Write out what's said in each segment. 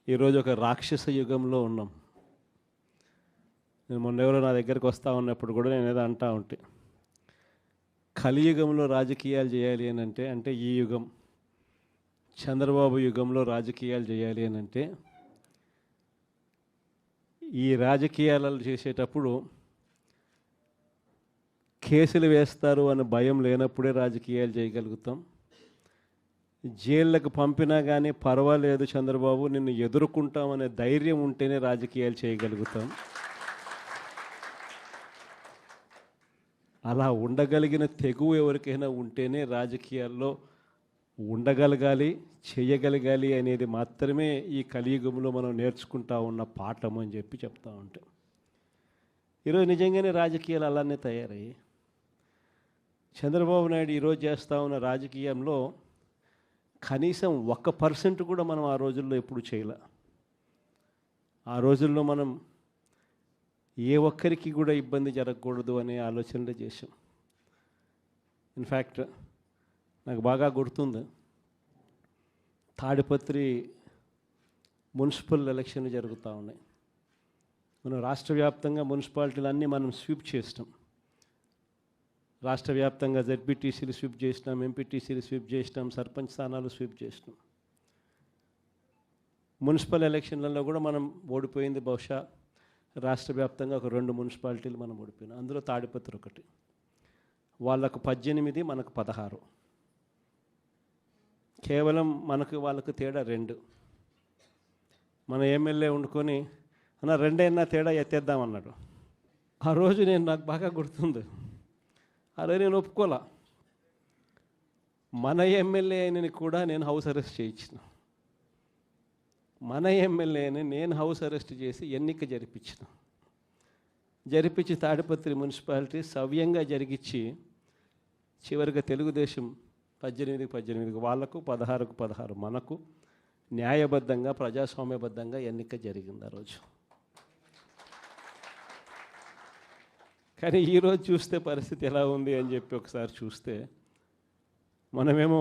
ఈరోజు ఒక రాక్షస యుగంలో ఉన్నాం. నేను మొన్న ఎవరో నా దగ్గరికి వస్తూ ఉన్నప్పుడు కూడా నేను ఏదో అంటా ఉంటే, కలియుగంలో రాజకీయాలు చేయాలి అని అంటే ఈ యుగం చంద్రబాబు యుగంలో రాజకీయాలు చేయాలి అని అంటే ఈ రాజకీయాలు చేసేటప్పుడు కేసులు వేస్తారు అనే భయం లేనప్పుడే రాజకీయాలు చేయగలుగుతాం. జైళ్ళకు పంపినా కానీ పర్వాలేదు చంద్రబాబు నిన్ను ఎదుర్కొంటామనే ధైర్యం ఉంటేనే రాజకీయాలు చేయగలుగుతాం. అలా ఉండగలిగిన తెగువ ఎవరికైనా ఉంటేనే రాజకీయాల్లో ఉండగలగాలి, చేయగలగాలి అనేది మాత్రమే ఈ కలియుగంలో మనం నేర్చుకుంటా ఉన్న పాఠం అని చెప్పి చెప్తా ఉంటాం. ఈరోజు నిజంగానే రాజకీయాలు అలానే తయారయ్యాయి. చంద్రబాబు నాయుడు ఈరోజు చేస్తూ ఉన్న రాజకీయంలో కనీసం 1% కూడా మనం ఆ రోజుల్లో ఎప్పుడు చేయలే. ఆ రోజుల్లో మనం ఏ ఒక్కరికి కూడా ఇబ్బంది జరగకూడదు అనే ఆలోచనలే చేశాం. ఇన్ఫ్యాక్ట్ నాకు బాగా గుర్తుంది, తాడిపత్రి మున్సిపల్ ఎలక్షన్లు జరుగుతూ ఉన్నాయి. మనం రాష్ట్ర వ్యాప్తంగా మున్సిపాలిటీలు అన్నీ మనం స్వీప్ చేసినాం. రాష్ట్ర వ్యాప్తంగా జెడ్పీటీసీలు స్వీప్ చేసినాం, ఎంపీటీసీలు స్వీప్ చేసినాం, సర్పంచ్ స్థానాలు స్వీప్ చేసినాం. మున్సిపల్ ఎలక్షన్లలో కూడా మనం ఓడిపోయింది బహుశా రాష్ట్ర వ్యాప్తంగా ఒక 2 మున్సిపాలిటీలు మనం ఓడిపోయినాం. అందులో తాడిపత్రి ఒకటి. వాళ్ళకు 18, మనకు 16. కేవలం వాళ్ళకు తేడా 2. మన ఎమ్మెల్యే వండుకొని అన్న 2 తేడా ఎత్తేద్దామన్నాడు. ఆ రోజు నాకు బాగా గుర్తుంది. అరే నేను ఒప్పుకోలా. మన ఎమ్మెల్యే అయినని కూడా నేను హౌస్ అరెస్ట్ చేయించిన. మన ఎమ్మెల్యేని నేను హౌస్ అరెస్ట్ చేసి ఎన్నిక జరిపించి తాడిపత్రి మున్సిపాలిటీ సవ్యంగా జరిగించి చివరిగా తెలుగుదేశం 18 వాళ్ళకు, 16 మనకు న్యాయబద్ధంగా ప్రజాస్వామ్యబద్ధంగా ఎన్నిక జరిగింది ఆ రోజు. కానీ ఈరోజు చూస్తే పరిస్థితి ఎలా ఉంది అని చెప్పి ఒకసారి చూస్తే, మనమేమో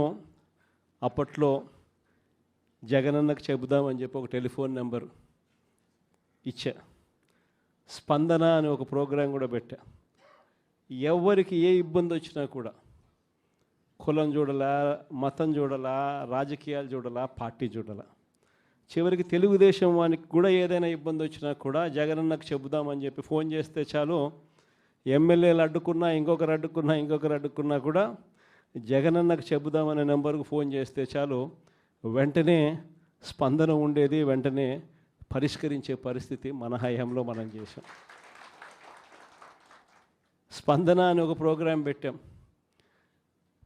అప్పట్లో జగనన్నకు చెబుదామని చెప్పి ఒక టెలిఫోన్ నెంబర్ ఇచ్చా, స్పందన అని ఒక ప్రోగ్రాం కూడా పెట్టా. ఎవరికి ఏ ఇబ్బంది వచ్చినా కూడా కులం చూడలా, మతం చూడలా, రాజకీయాలు చూడలా, పార్టీ చూడలా, చివరికి తెలుగుదేశం వానికి కూడా ఏదైనా ఇబ్బంది వచ్చినా కూడా జగనన్నకు చెబుదామని చెప్పి ఫోన్ చేస్తే చాలు, ఎమ్మెల్యేలు అడ్డుకున్నా, ఇంకొకరు అడ్డుకున్నా కూడా జగనన్నకు చెబుదామనే నెంబర్కు ఫోన్ చేస్తే చాలు, వెంటనే స్పందన ఉండేది, వెంటనే పరిష్కరించే పరిస్థితి మన హయాంలో మనం చేసాం. స్పందన అనే ఒక ప్రోగ్రాం పెట్టాం.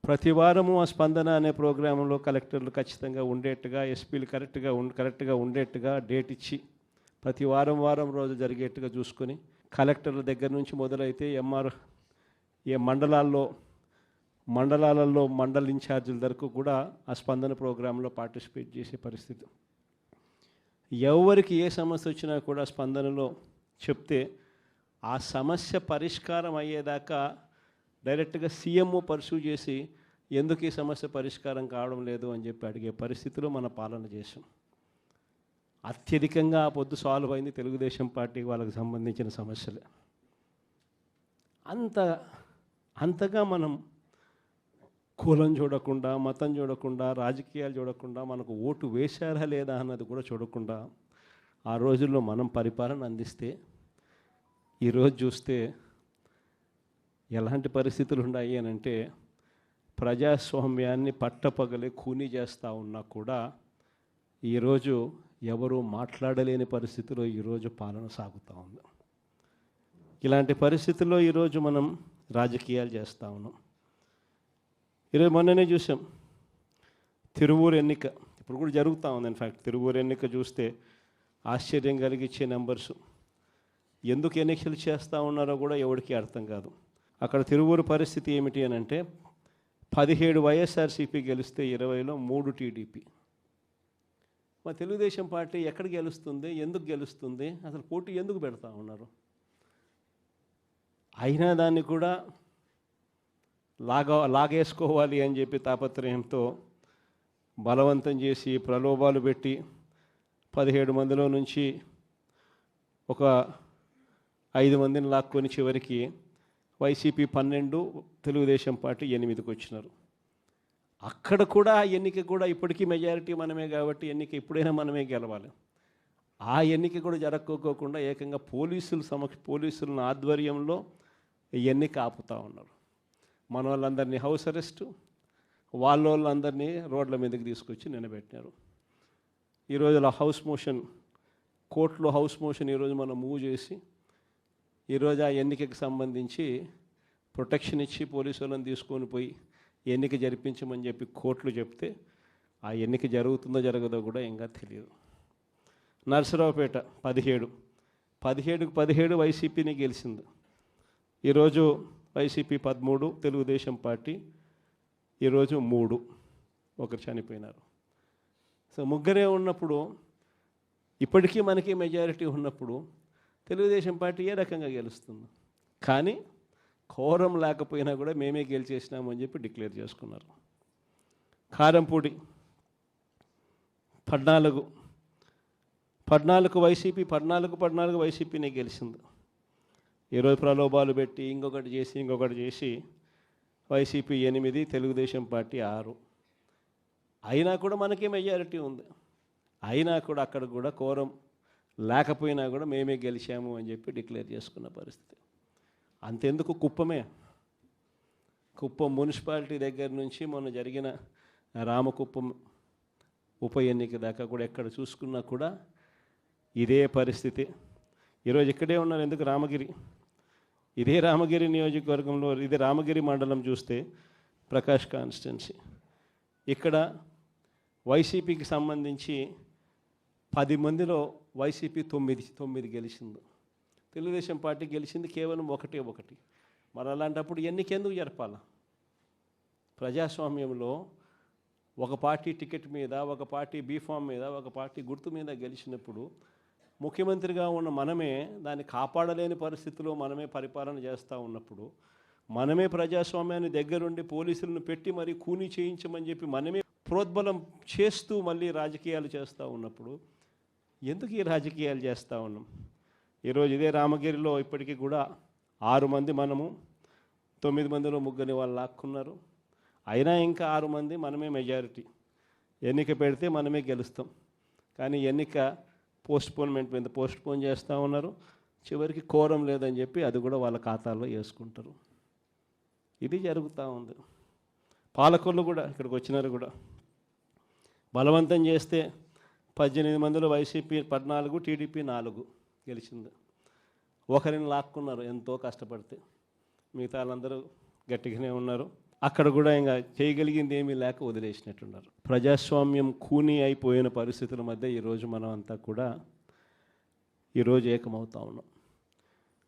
ప్రతి వారము ఆ స్పందన అనే ప్రోగ్రాంలో కలెక్టర్లు ఖచ్చితంగా ఉండేట్టుగా, ఎస్పీలు కరెక్ట్గా ఉండేట్టుగా డేట్ ఇచ్చి ప్రతి వారం రోజు జరిగేట్టుగా చూసుకొని, కలెక్టర్ల దగ్గర నుంచి మొదలైతే మండలాలలో మండల ఇన్ఛార్జీల వరకు కూడా ఆ స్పందన ప్రోగ్రాంలో పార్టిసిపేట్ చేసే పరిస్థితి. ఎవరికి ఏ సమస్య వచ్చినా కూడా స్పందనలో చెప్తే ఆ సమస్య పరిష్కారం అయ్యేదాకా డైరెక్ట్గా సీఎంఓ పర్సూ చేసి ఎందుకు ఈ సమస్య పరిష్కారం కావడం లేదు అని చెప్పి అడిగే పరిస్థితిలో మన పాలన చేసాం. అత్యధికంగా ఆ పొద్దు సాల్వ్ అయింది తెలుగుదేశం పార్టీ వాళ్ళకి సంబంధించిన సమస్యలే. అంతగా మనం కులం చూడకుండా, మతం చూడకుండా, రాజకీయాలు చూడకుండా, మనకు ఓటు వేశారా లేదా అన్నది కూడా చూడకుండా ఆ రోజుల్లో మనం పరిపాలన అందిస్తే, ఈరోజు చూస్తే ఎలాంటి పరిస్థితులు ఉన్నాయి అని అంటే, ప్రజాస్వామ్యాన్ని పట్టపగలే ఖూనీ చేస్తూ ఉన్నా కూడా ఈరోజు ఎవరు మాట్లాడలేని పరిస్థితిలో ఈరోజు పాలన సాగుతూ ఉంది. ఇలాంటి పరిస్థితుల్లో ఈరోజు మనం రాజకీయాలు చేస్తూ ఉన్నాం. ఈరోజు మొన్ననే చూసాం తిరువూరు ఎన్నిక, ఇప్పుడు కూడా జరుగుతూ ఉంది. ఇన్ఫ్యాక్ట్ తిరువూరు ఎన్నిక చూస్తే ఆశ్చర్యం కలిగించే నెంబర్సు. ఎందుకు ఎన్నికలు చేస్తూ ఉన్నారో కూడా ఎవరికి అర్థం కాదు. అక్కడ తిరువూరు పరిస్థితి ఏమిటి అని అంటే, 17 వైఎస్ఆర్సీపీ గెలిస్తే 20లో 3 టీడీపీ. మా తెలుగుదేశం పార్టీ ఎక్కడ గెలుస్తుంది, ఎందుకు గెలుస్తుంది, అసలు పోటీ ఎందుకు పెడతా ఉన్నారు? అయినా దాన్ని కూడా లాగేసుకోవాలి అని చెప్పి తాపత్రయంతో బలవంతం చేసి ప్రలోభాలు పెట్టి 17 మందిలో నుంచి ఒక 5 మందిని లాక్కొని చివరికి వైసీపీ 12, తెలుగుదేశం పార్టీ 8కి వచ్చినారు. అక్కడ కూడా ఎన్నిక కూడా ఇప్పటికీ మెజారిటీ మనమే కాబట్టి ఎన్నిక ఎప్పుడైనా మనమే గెలవాలి. ఆ ఎన్నిక కూడా జరగకోకుండా ఏకంగా పోలీసుల ఆధ్వర్యంలో ఎన్నిక ఆపుతూ ఉన్నారు. మన వాళ్ళందరినీ హౌస్ అరెస్టు, వాళ్ళందరినీ రోడ్ల మీదకి తీసుకొచ్చి నిలబెట్టినారు. ఈరోజు హౌస్ మోషన్, కోర్టులో హౌస్ మోషన్ ఈరోజు మనం మూవ్ చేసి ఈరోజు ఆ ఎన్నికకి సంబంధించి ప్రొటెక్షన్ ఇచ్చి పోలీసు వాళ్ళని తీసుకొని పోయి ఎన్నిక జరిపించమని చెప్పి కోర్టులు చెప్తే ఆ ఎన్నిక జరుగుతుందో జరగదో కూడా ఇంకా తెలియదు. నర్సరావుపేట 17 వైసీపీని గెలిచింది. ఈరోజు వైసీపీ 13, తెలుగుదేశం పార్టీ ఈరోజు 3, ఒకరు చనిపోయినారు. సో ముగ్గురే ఉన్నప్పుడు, ఇప్పటికీ మనకి మెజారిటీ ఉన్నప్పుడు తెలుగుదేశం పార్టీ ఏ రకంగా గెలుస్తుంది? కానీ కోరం లేకపోయినా కూడా మేమే గెలిచేసినామని చెప్పి డిక్లేర్ చేసుకున్నారు. కారంపూడి 14 వైసీపీ, 14 వైసీపీనే గెలిచింది. ఈరోజు ప్రలోభాలు పెట్టి ఇంకొకటి చేసి వైసీపీ 8, తెలుగుదేశం పార్టీ 6. అయినా కూడా మనకే మెజారిటీ ఉంది. అయినా కూడా అక్కడ కూడా కోరం లేకపోయినా కూడా మేమే గెలిచాము అని చెప్పి డిక్లేర్ చేసుకున్న పరిస్థితి. అంతెందుకు కుప్పం మున్సిపాలిటీ దగ్గర నుంచి మొన్న జరిగిన రామకుప్పం ఉప ఎన్నిక దాకా కూడా ఎక్కడ చూసుకున్నా కూడా ఇదే పరిస్థితి. ఈరోజు ఇక్కడే ఉన్నారు. ఎందుకు ఇదే రామగిరి నియోజకవర్గంలో, ఇది రామగిరి మండలం చూస్తే ప్రకాష్ కాన్స్టిట్యున్సీ. ఇక్కడ వైసీపీకి సంబంధించి 10 మందిలో వైసీపీ 9 గెలిచింది. తెలుగుదేశం పార్టీ గెలిచింది కేవలం 1. మరి అలాంటప్పుడు ఎన్నికెందుకు జరపాలా? ప్రజాస్వామ్యంలో ఒక పార్టీ టికెట్ మీద, ఒక పార్టీ బీఫామ్ మీద, ఒక పార్టీ గుర్తు మీద గెలిచినప్పుడు ముఖ్యమంత్రిగా ఉన్న మనమే దాన్ని కాపాడలేని పరిస్థితిలో మనమే పరిపాలన చేస్తూ ఉన్నప్పుడు, మనమే ప్రజాస్వామ్యాన్ని దగ్గరుండి పోలీసులను పెట్టి మరీ కూనీ చేయించమని చెప్పి మనమే ప్రోద్బలం చేస్తూ మళ్ళీ రాజకీయాలు చేస్తూ ఉన్నప్పుడు ఎందుకు ఈ రాజకీయాలు చేస్తూ ఉన్నాం? ఈరోజు ఇదే రామగిరిలో ఇప్పటికీ కూడా 6 మంది మనము, 9 మందిలో 3 వాళ్ళు లాక్కున్నారు. అయినా ఇంకా 6 మంది మనమే మెజారిటీ. ఎన్నిక పెడితే మనమే గెలుస్తాం. కానీ ఎన్నిక పోస్ట్పోన్ చేస్తూ ఉన్నారు. చివరికి కోరం లేదని చెప్పి అది కూడా వాళ్ళ ఖాతాల్లో వేసుకుంటారు. ఇది జరుగుతూ ఉంది. పాలకొల్లు కూడా ఇక్కడికి వచ్చినారు కూడా బలవంతం చేస్తే 18 మందిలో వైసీపీ 14, టీడీపీ 4 గెలిచింది. ఒకరిని లాక్కున్నారు ఎంతో కష్టపడితే. మిగతా వాళ్ళందరూ గట్టిగానే ఉన్నారు. అక్కడ కూడా ఇంకా చేయగలిగింది ఏమీ లేక వదిలేసినట్టున్నారు. ప్రజాస్వామ్యం కూనీ అయిపోయిన పరిస్థితుల మధ్య ఈరోజు మనం అంతా కూడా ఈరోజు ఏకమవుతా ఉన్నాం.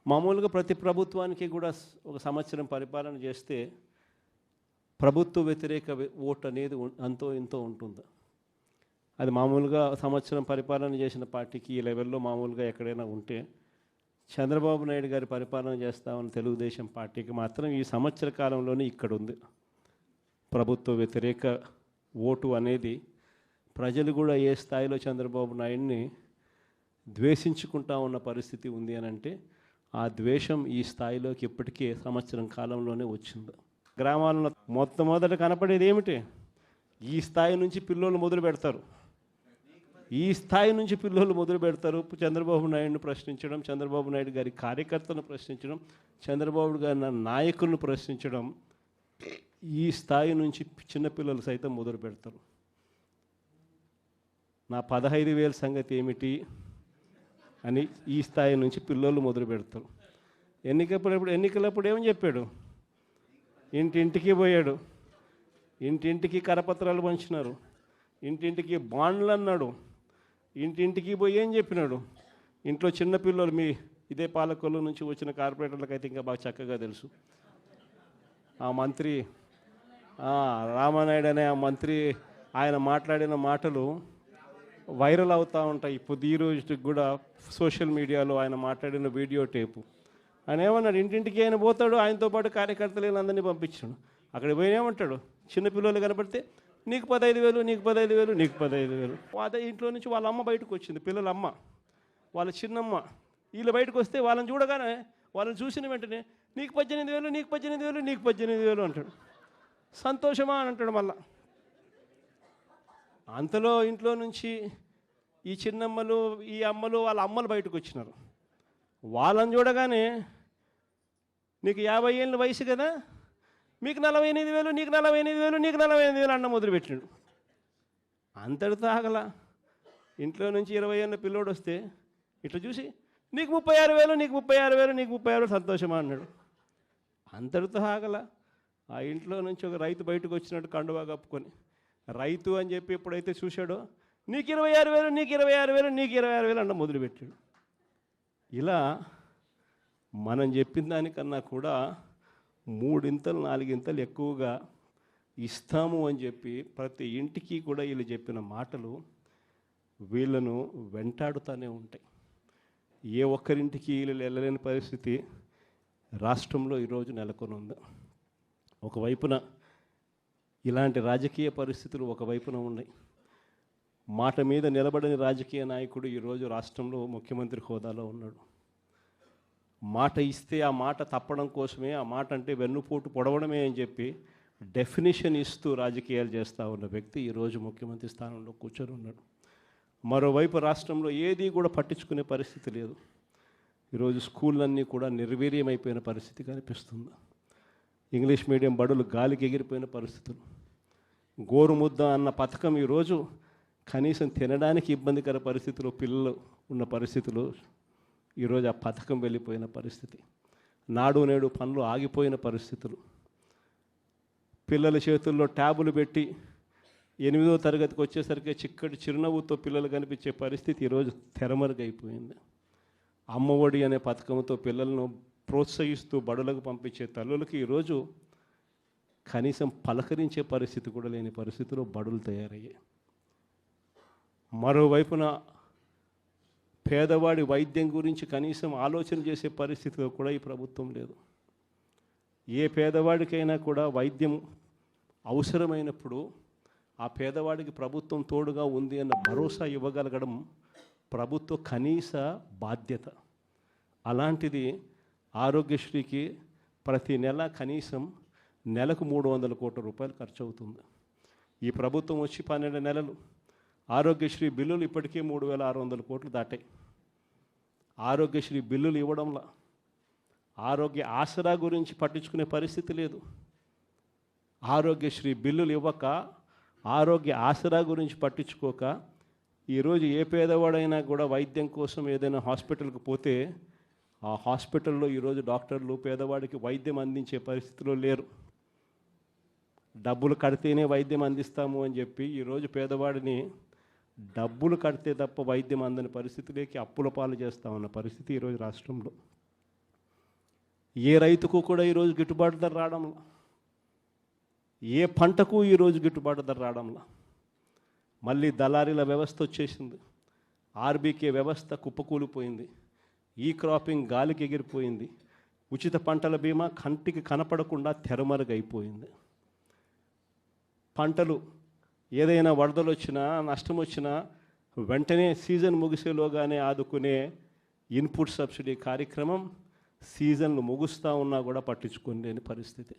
మామూలుగా ప్రతి ప్రభుత్వానికి కూడా ఒక సంవత్సరం పరిపాలన చేస్తే ప్రభుత్వ వ్యతిరేక ఓటు అనేది అంతో ఇంతో ఉంటుంది. అది మామూలుగా సంవత్సరం పరిపాలన చేసిన పార్టీకి ఈ లెవెల్లో మామూలుగా ఎక్కడైనా ఉంటే, చంద్రబాబు నాయుడు గారి పరిపాలన చేస్తామని తెలుగుదేశం పార్టీకి మాత్రం ఈ సంవత్సర కాలంలోనే ఇక్కడ ఉంది. ప్రభుత్వ వ్యతిరేక ఓటు అనేది ప్రజలు కూడా ఏ స్థాయిలో చంద్రబాబు నాయుడిని ద్వేషించుకుంటా ఉన్న పరిస్థితి ఉంది అని అంటే, ఆ ద్వేషం ఈ స్థాయిలోకి ఇప్పటికే సంవత్సరం కాలంలోనే వచ్చింది. గ్రామాల్లో మొట్టమొదట కనపడేది ఏమిటి? ఈ స్థాయి నుంచి పిల్లలు మొదలు పెడతారు. చంద్రబాబు నాయుడుని ప్రశ్నించడం, చంద్రబాబు నాయుడు గారి కార్యకర్తలను ప్రశ్నించడం, చంద్రబాబు గారి నాయకులను ప్రశ్నించడం, ఈ స్థాయి నుంచి చిన్నపిల్లలు సైతం మొదలు పెడతారు. నా 15,000 సంగతి ఏమిటి అని ఈ స్థాయి నుంచి పిల్లలు మొదలు పెడతారు. ఎన్నికలప్పుడు ఏమని చెప్పాడు? ఇంటింటికి పోయాడు, ఇంటింటికి కరపత్రాలు పంచినారు, ఇంటింటికి బాండ్లు అన్నాడు, ఇంటింటికి పోయి ఏం చెప్పినాడు? ఇంట్లో చిన్నపిల్లలు, మీ ఇదే పాలకొల్లు నుంచి వచ్చిన కార్పొరేటర్లకు అయితే ఇంకా బాగా చక్కగా తెలుసు. ఆ మంత్రి రామానాయుడు అనే ఆ మంత్రి, ఆయన మాట్లాడిన మాటలు వైరల్ అవుతూ ఉంటాయి. ఇప్పుడు ఈ రోజుకి కూడా సోషల్ మీడియాలో ఆయన మాట్లాడిన వీడియో టేపు. ఆయన ఏమన్నాడు? ఇంటింటికి ఆయన పోతాడు, ఆయనతో పాటు కార్యకర్తలు అందరినీ పంపించాడు. అక్కడ పోయి ఏమంటాడు? చిన్నపిల్లలు కనపడితే నీకు 15,000, నీకు 15,000, నీకు 15,000. అదే ఇంట్లో నుంచి వాళ్ళ అమ్మ బయటకు వచ్చింది, పిల్లల అమ్మ, వాళ్ళ చిన్నమ్మ. వీళ్ళు బయటకు వస్తే వాళ్ళని చూడగానే, వాళ్ళని చూసిన వెంటనే నీకు 18,000, నీకు 18,000, నీకు 18,000 అంటాడు. సంతోషమా అని అంటాడు మళ్ళా. అంతలో ఇంట్లో నుంచి ఈ చిన్నమ్మలు, ఈ అమ్మలు, వాళ్ళ అమ్మలు బయటకు వచ్చినారు. వాళ్ళని చూడగానే నీకు 50 ఏళ్ళ వయసు కదా, మీకు 48,000, నీకు 48,000, నీకు 48,000 అన్న మొదలుపెట్టినాడు. అంతటితో ఆగల. ఇంట్లో నుంచి 20 ఏళ్ళ పిల్లోడు వస్తే ఇట్లా చూసి నీకు 36,000, నీకు 36,000, నీకు 36,000 సంతోషమా అన్నాడు. అంతటితో ఆగల. ఆ ఇంట్లో నుంచి ఒక రైతు బయటకు వచ్చినట్టు కండువా కప్పుకొని, రైతు అని చెప్పి ఎప్పుడైతే చూశాడో నీకు 26,000, నీకు 26,000, నీకు 26,000 అన్న మొదలుపెట్టాడు. ఇలా మనం చెప్పిన దానికన్నా కూడా 3 ఇంతలు 4 ఇంతలు ఎక్కువగా ఇస్తాము అని చెప్పి ప్రతి ఇంటికి కూడా వీళ్ళు చెప్పిన మాటలు వీళ్ళను వెంటాడుతూనే ఉంటాయి. ఏ ఒక్కరింటికి వీళ్ళు వెళ్ళలేని పరిస్థితి రాష్ట్రంలో ఈరోజు నెలకొని ఉంది. ఒకవైపున ఇలాంటి రాజకీయ పరిస్థితులు ఒకవైపున ఉన్నాయి. మాట మీద నిలబడని రాజకీయ నాయకుడు ఈరోజు రాష్ట్రంలో ముఖ్యమంత్రి హోదాలో ఉన్నాడు. మాట ఇస్తే ఆ మాట తప్పడం కోసమే, ఆ మాట అంటే వెన్నుపోటు పొడవడమే అని చెప్పి డెఫినిషన్ ఇస్తూ రాజకీయాలు చేస్తూ ఉన్న వ్యక్తి ఈరోజు ముఖ్యమంత్రి స్థానంలో కూర్చొని ఉన్నాడు. మరోవైపు రాష్ట్రంలో ఏది కూడా పట్టించుకునే పరిస్థితి లేదు. ఈరోజు స్కూళ్ళన్నీ కూడా నిర్వీర్యమైపోయిన పరిస్థితి కనిపిస్తుంది. ఇంగ్లీష్ మీడియం బడులు గాలికి ఎగిరిపోయిన పరిస్థితులు. గోరుముద్ద అన్న పథకం ఈరోజు కనీసం తినడానికి ఇబ్బందికర పరిస్థితులు పిల్లలు ఉన్న పరిస్థితులు. ఈరోజు ఆ పథకం వెళ్ళిపోయిన పరిస్థితి. నాడు నేడు పనులు ఆగిపోయిన పరిస్థితులు. పిల్లల చేతుల్లో ట్యాబులు పెట్టి 8వ తరగతికి వచ్చేసరికి చిక్కటి చిరునవ్వుతో పిల్లలు కనిపించే పరిస్థితి ఈరోజు తెరమరుగైపోయింది. అమ్మఒడి అనే పథకంతో పిల్లలను ప్రోత్సహిస్తూ బడులకు పంపించే తల్లులకి ఈరోజు కనీసం పలకరించే పరిస్థితి కూడా లేని పరిస్థితిలో బడులు తయారయ్యాయి. మరోవైపున పేదవాడి వైద్యం గురించి కనీసం ఆలోచన చేసే పరిస్థితిలో కూడా ఈ ప్రభుత్వం లేదు. ఏ పేదవాడికైనా కూడా వైద్యం అవసరమైనప్పుడు ఆ పేదవాడికి ప్రభుత్వం తోడుగా ఉంది అన్న భరోసా ఇవ్వగలగడం ప్రభుత్వ కనీస బాధ్యత. అలాంటిది ఆరోగ్యశ్రీకి ప్రతి నెల కనీసం నెలకు 300 కోట్ల రూపాయలు ఖర్చు అవుతుంది. ఈ ప్రభుత్వం వచ్చి 12 నెలలు. ఆరోగ్యశ్రీ బిల్లులు ఇప్పటికే 3,600 కోట్లు దాటాయి. ఆరోగ్యశ్రీ బిల్లులు ఇవ్వడంలో ఆరోగ్య ఆసరా గురించి పట్టించుకునే పరిస్థితి లేదు. ఆరోగ్యశ్రీ బిల్లులు ఇవ్వక, ఆరోగ్య ఆసరా గురించి పట్టించుకోక ఈరోజు ఏ పేదవాడైనా కూడా వైద్యం కోసం ఏదైనా హాస్పిటల్కి పోతే ఆ హాస్పిటల్లో ఈరోజు డాక్టర్లు పేదవాడికి వైద్యం అందించే పరిస్థితిలో లేరు. డబ్బులు కడితేనే వైద్యం అందిస్తాము అని చెప్పి ఈరోజు పేదవాడిని డబ్బులు కడితే తప్ప వైద్యం అందని పరిస్థితిలోకి అప్పుల పాలు చేస్తూ ఉన్న పరిస్థితి ఈరోజు రాష్ట్రంలో. ఏ రైతుకు కూడా ఈరోజు గిట్టుబాటు ధర రావడంలా, ఏ పంటకు ఈరోజు గిట్టుబాటు ధర రావడంలా. మళ్ళీ దళారీల వ్యవస్థ వచ్చేసింది. ఆర్బీకే వ్యవస్థ కుప్పకూలిపోయింది. ఈ క్రాపింగ్ గాలికి ఎగిరిపోయింది. ఉచిత పంటల బీమా కంటికి కనపడకుండా తెరమరుగైపోయింది. పంటలు ఏదైనా వరదలు వచ్చినా, నష్టం వచ్చినా వెంటనే సీజన్ ముగిసేలోగానే ఆదుకునే ఇన్పుట్ సబ్సిడీ కార్యక్రమం సీజన్లు ముగుస్తూ ఉన్నా కూడా పట్టించుకోలేని పరిస్థితి.